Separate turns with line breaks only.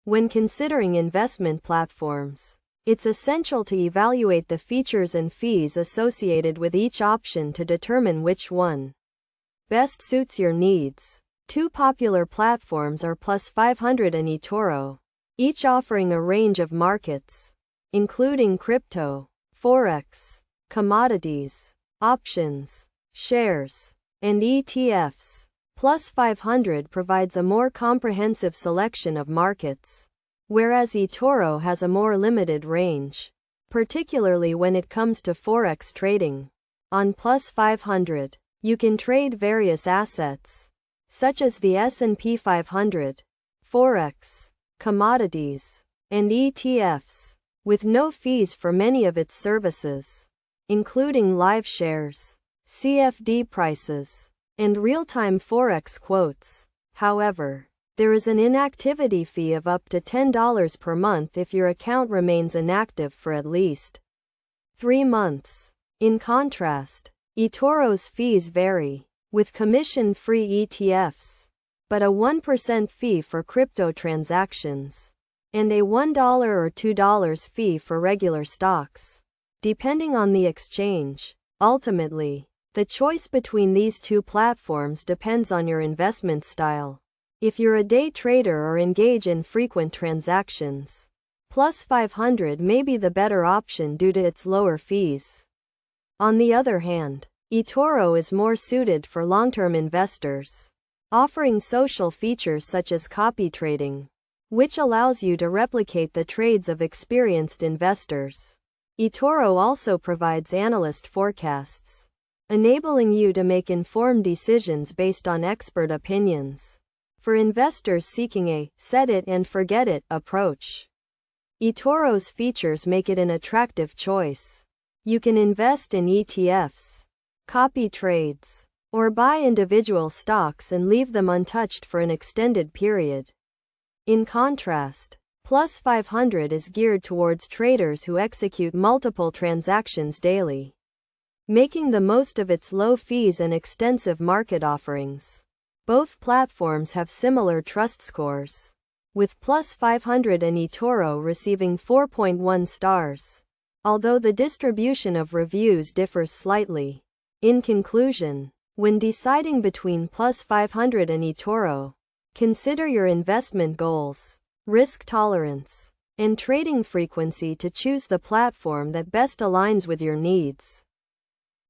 When considering investment platforms, it's essential to evaluate the features and fees associated with each option to determine which one best suits your needs. Two popular platforms are Plus500 and Etoro, each offering a range of markets, including crypto, forex, commodities, options, shares, and ETFs. Plus500 provides a more comprehensive selection of markets, whereas Etoro has a more limited range, particularly when it comes to forex trading. On Plus500, you can trade various assets, such as the S&P 500, forex, commodities, and ETFs, with no fees for many of its services, including live shares, CFD prices, and real-time forex quotes. However, there is an inactivity fee of up to $10 per month if your account remains inactive for at least 3 months. In contrast, Etoro's fees vary, with commission-free ETFs, but a 1% fee for crypto transactions, and a $1 or $2 fee for regular stocks, depending on the exchange. Ultimately, the choice between these two platforms depends on your investment style. If you're a day trader or engage in frequent transactions, Plus500 may be the better option due to its lower fees. On the other hand, Etoro is more suited for long-term investors, offering social features such as copy trading, which allows you to replicate the trades of experienced investors. Etoro also provides analyst forecasts, enabling you to make informed decisions based on expert opinions, for investors seeking a set-it-and-forget-it approach. Etoro's features make it an attractive choice. You can invest in ETFs, copy trades, or buy individual stocks and leave them untouched for an extended period. In contrast, Plus500 is geared towards traders who execute multiple transactions daily, making the most of its low fees and extensive market offerings. Both platforms have similar trust scores, with Plus500 and Etoro receiving 4.1 stars, although the distribution of reviews differs slightly. In conclusion, when deciding between Plus500 and Etoro, consider your investment goals, risk tolerance, and trading frequency to choose the platform that best aligns with your needs.